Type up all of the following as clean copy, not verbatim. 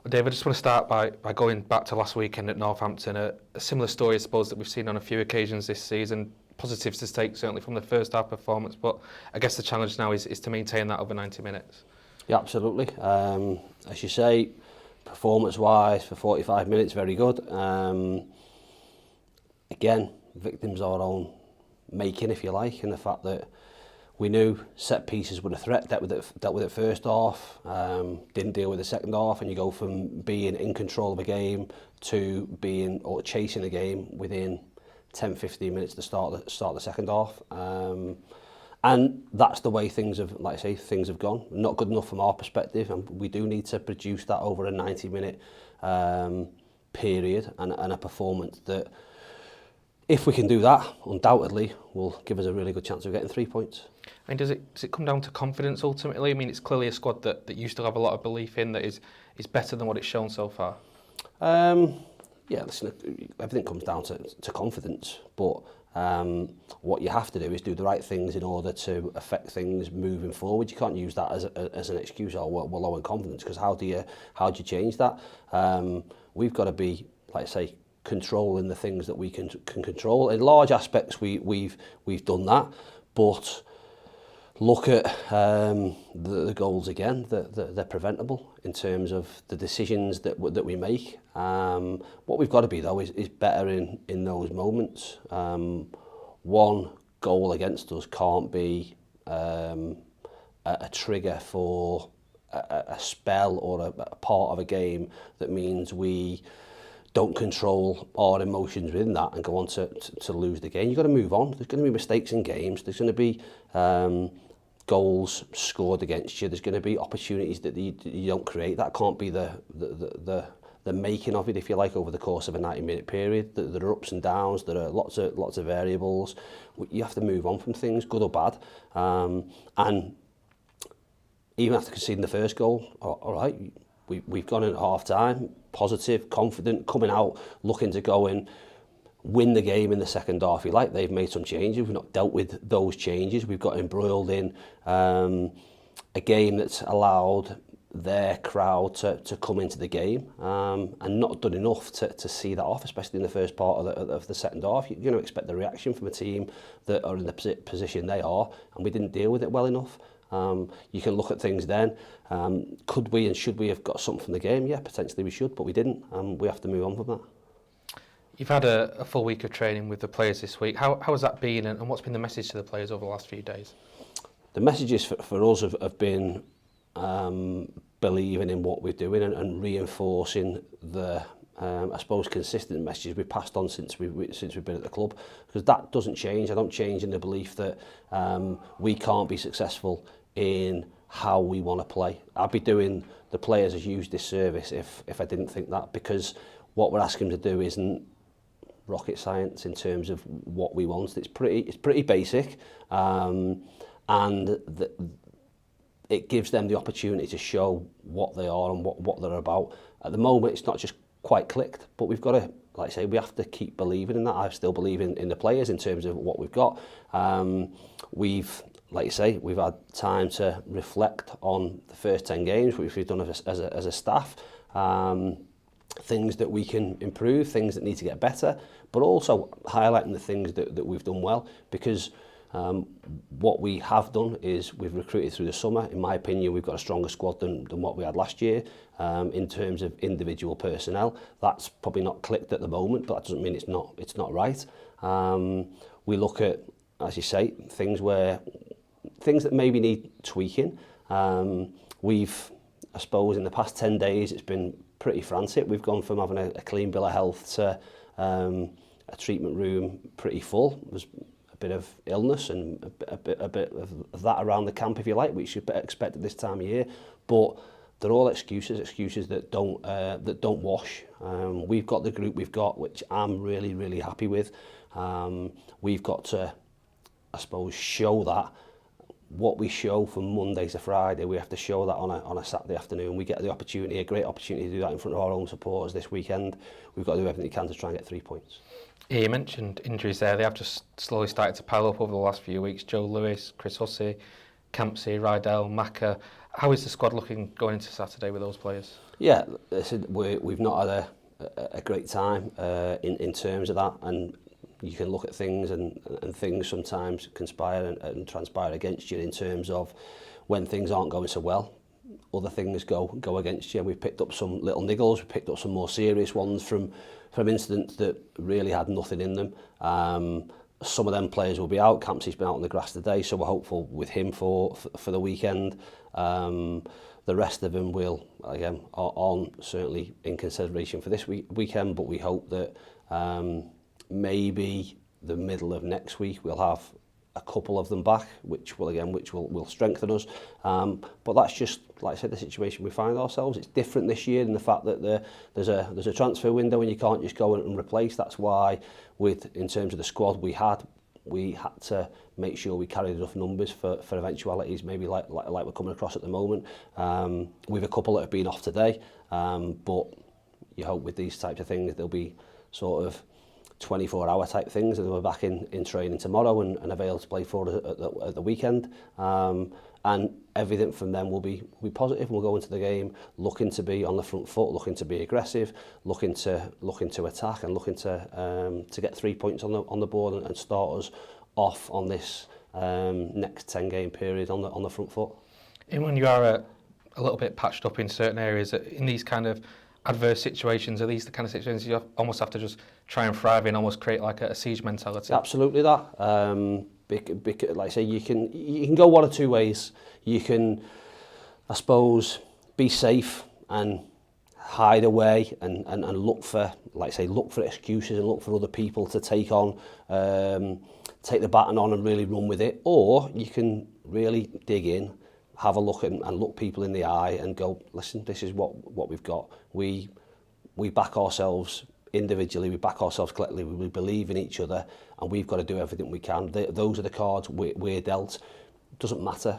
Well, Dave, I just want to start by going back to last weekend at Northampton. A similar story, I suppose, that we've seen on a few occasions this season. Positives to take, certainly, from the first half performance, but I guess the challenge now is to maintain that over 90 minutes. Yeah, absolutely. As you say, performance-wise, for 45 minutes, very good. Again, victims of our own making, if you like, in the fact that we knew set pieces were a threat, dealt with it first half, didn't deal with the second half, and you go from being in control of a game to being or chasing the game within 10-15 minutes to start the second half. And that's the way things have, like I say, things have gone. Not good enough from our perspective, and we do need to produce that over a 90-minute period and a performance that, if we can do that, undoubtedly will give us a really good chance of getting 3 points. And does it come down to confidence ultimately? I mean, it's clearly a squad that you still have a lot of belief in, that is better than what it's shown so far. Yeah, listen, everything comes down to confidence, but what you have to do is do the right things in order to affect things moving forward. You can't use that as an excuse, or we're low in confidence, because how do you change that? We've got to be, like I say, controlling the things that we can control. In large aspects, we've done that, but look at the goals again. They're preventable in terms of the decisions that we make. What we've got to be, though, is better in those moments. One goal against us can't be a trigger for a spell or a part of a game that means we don't control our emotions within that and go on to lose the game. You've got to move on. There's going to be mistakes in games. There's going to be goals scored against you. There's going to be opportunities that you don't create. That can't be the making of it, if you like, over the course of a 90-minute period. There are ups and downs. There are lots of variables. You have to move on from things, good or bad. And even after conceding the first goal, all right, we've gone in at half-time, positive, confident, coming out, looking to go and win the game in the second half. You like, they've made some changes. We've not dealt with those changes. We've got embroiled in a game that's allowed their crowd to come into the game and not done enough to see that off, especially in the first part of the second half. You're going to expect the reaction from a team that are in the position they are, and we didn't deal with it well enough. You can look at things then. Could we and should we have got something from the game? Yeah, potentially we should, but we didn't. We have to move on from that. You've had a full week of training with the players this week. How has that been, and what's been the message to the players over the last few days? The messages for us have been believing in what we're doing and reinforcing the I suppose consistent messages we passed on since we've been at the club, because that doesn't change. I don't change in the belief that we can't be successful in how we want to play. I'd be doing the players as use this service if I didn't think that, because what we're asking them to do isn't rocket science in terms of what we want. It's pretty basic, and it gives them the opportunity to show what they are and what they're about. At the moment, it's not just quite clicked, but we've got to, like I say, we have to keep believing in that. I still believe in the players in terms of what we've got. We've, like you say, we've had time to reflect on the first 10 games, which we've done as a staff. Things that we can improve, things that need to get better, but also highlighting the things that we've done well, because what we have done is we've recruited through the summer. In my opinion, we've got a stronger squad than what we had last year in terms of individual personnel. That's probably not clicked at the moment, but that doesn't mean it's not right. We look at, as you say, things that maybe need tweaking. We've, I suppose, in the past 10 days, it's been pretty frantic. We've gone from having a clean bill of health to a treatment room pretty full. There's a bit of illness and a bit of that around the camp, if you like, which you expect at this time of year. But they're all excuses that don't wash. We've got the group we've got, which I'm really, really happy with. We've got to, I suppose, show that. What we show from Monday to Friday, we have to show that on a Saturday afternoon. We get the opportunity, a great opportunity to do that in front of our own supporters this weekend. We've got to do everything we can to try and get 3 points. Yeah, you mentioned injuries there. They have just slowly started to pile up over the last few weeks. Joe Lewis, Chris Hussey, Campsey, Rydell, Maka. How is the squad looking going into Saturday with those players? Yeah, listen, we've not had a great time in terms of that, and you can look at things and things sometimes conspire and transpire against you in terms of when things aren't going so well. Other things go against you. We've picked up some little niggles, we've picked up some more serious ones from incidents that really had nothing in them. Some of them players will be out. Campsey's been out on the grass today, so we're hopeful with him for the weekend. The rest of them will, again, are on certainly in consideration for this weekend, but we hope that maybe the middle of next week we'll have a couple of them back, which will strengthen us. But that's just, like I said, the situation we find ourselves. It's different this year in the fact that there's a transfer window and you can't just go and replace. That's why, in terms of the squad we had to make sure we carried enough numbers for eventualities, maybe like we're coming across at the moment. We've a couple that have been off today, but you hope with these types of things they'll be sort of 24-hour type things, and we're back in training tomorrow and available to play for us at the weekend. And everything from them will be positive. We'll go into the game looking to be on the front foot, looking to be aggressive, looking to attack, and looking to get 3 points on the board and start us off on this next 10-game period on the front foot. And when you are a little bit patched up in certain areas, in these kind of adverse situations, are these the kind of situations you almost have to just try and thrive in, almost create like a siege mentality? Absolutely that. Like I say, you can go one or two ways. You can, I suppose, be safe and hide away and look for, like I say, look for excuses and look for other people to take the baton on and really run with it. Or you can really dig in, have a look and look people in the eye and go, listen, this is what we've got. We back ourselves individually, we back ourselves collectively, we believe in each other, and we've got to do everything we can. Those are the cards we're dealt. Doesn't matter.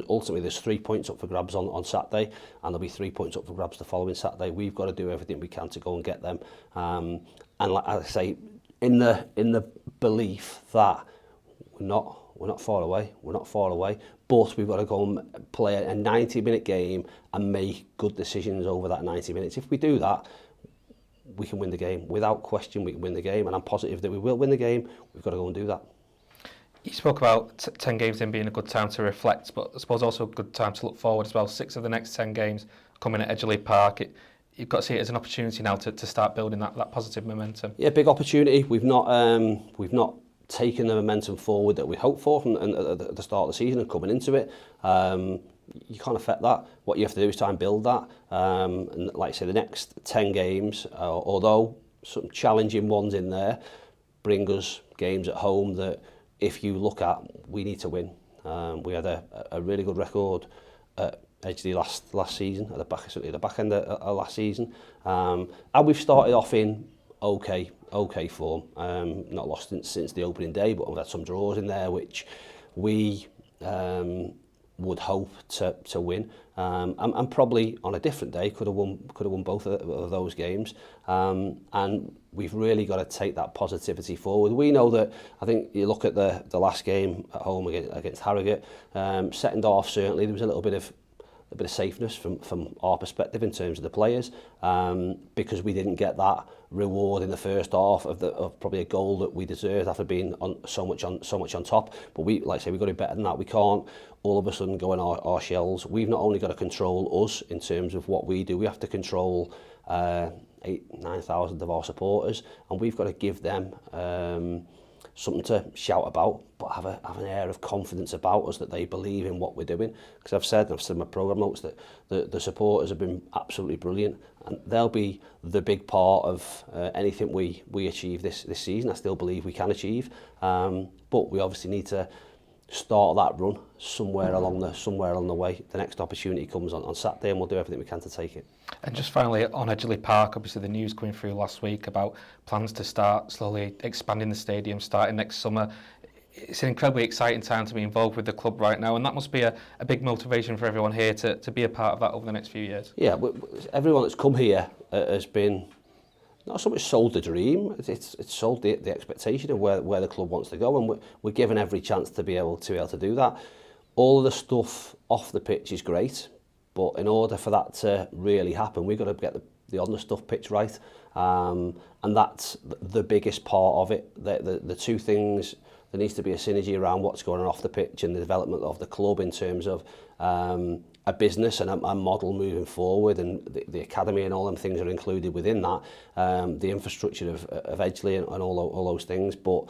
Ultimately, there's 3 points up for grabs on Saturday, and there'll be 3 points up for grabs the following Saturday. We've got to do everything we can to go and get them. And like I say, in the belief that we're not far away, but we've got to go and play a 90-minute game and make good decisions over that 90 minutes. If we do that, we can win the game. Without question, we can win the game, and I'm positive that we will win the game. We've got to go and do that. You spoke about 10 games in being a good time to reflect, but I suppose also a good time to look forward as well. 6 of the next 10 games coming at Edgeley Park. You've got to see it as an opportunity now to start building that positive momentum. Yeah, big opportunity. We've not taken the momentum forward that we hoped for from at the start of the season and coming into it. You can't affect that. What you have to do is try and build that. And like I say, the next 10 games, although some challenging ones in there, bring us games at home that, if you look at, we need to win. We had a really good record at Edgeley last season, at the back end of last season. And we've started off in okay form. Not lost since the opening day, but we've had some draws in there which we would hope to win, and probably on a different day could have won both of those games. And we've really got to take that positivity forward. We know that, I think you look at the last game at home against Harrogate, second half certainly there was a little bit of safeness from our perspective in terms of the players, because we didn't get that reward in the first half of probably a goal that we deserved after being so much on top. But like I say, we've got to do better than that. We can't all of a sudden go in our shells. We've not only got to control us in terms of what we do, we have to control 8,000-9,000 of our supporters, and we've got to give them something to shout about, but have an air of confidence about us, that they believe in what we're doing. Because I've said in my programme notes that the supporters have been absolutely brilliant, and they'll be the big part of anything we achieve this season. I still believe we can achieve, but we obviously need to start that run somewhere along the way. The next opportunity comes on Saturday, and we'll do everything we can to take it. And just finally, on Edgeley Park, obviously the news coming through last week about plans to start slowly expanding the stadium starting next summer. It's an incredibly exciting time to be involved with the club right now, and that must be a big motivation for everyone here to be a part of that over the next few years. Yeah, everyone that's come here has been not so much sold the dream, it's sold the expectation of where the club wants to go, and we're given every chance to be able to do that. All of the stuff off the pitch is great, But in order for that to really happen, we've got to get the on the stuff pitch right, and that's the biggest part of it. The two things, there needs to be a synergy around what's going on off the pitch and the development of the club in terms of a business and a model moving forward, and the academy and all them things are included within that, the infrastructure of Edgeley and all those things. But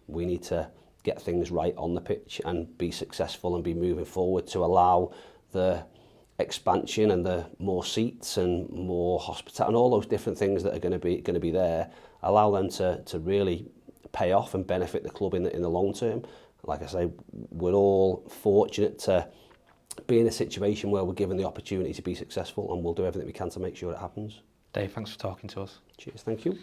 we need to get things right on the pitch and be successful and be moving forward to allow the expansion and the more seats and more hospitality and all those different things that are going to be there, allow them to really pay off and benefit the club in the long term. Like I say, we're all fortunate to be in a situation where we're given the opportunity to be successful, and we'll do everything we can to make sure it happens. Dave, thanks for talking to us. Cheers, thank you.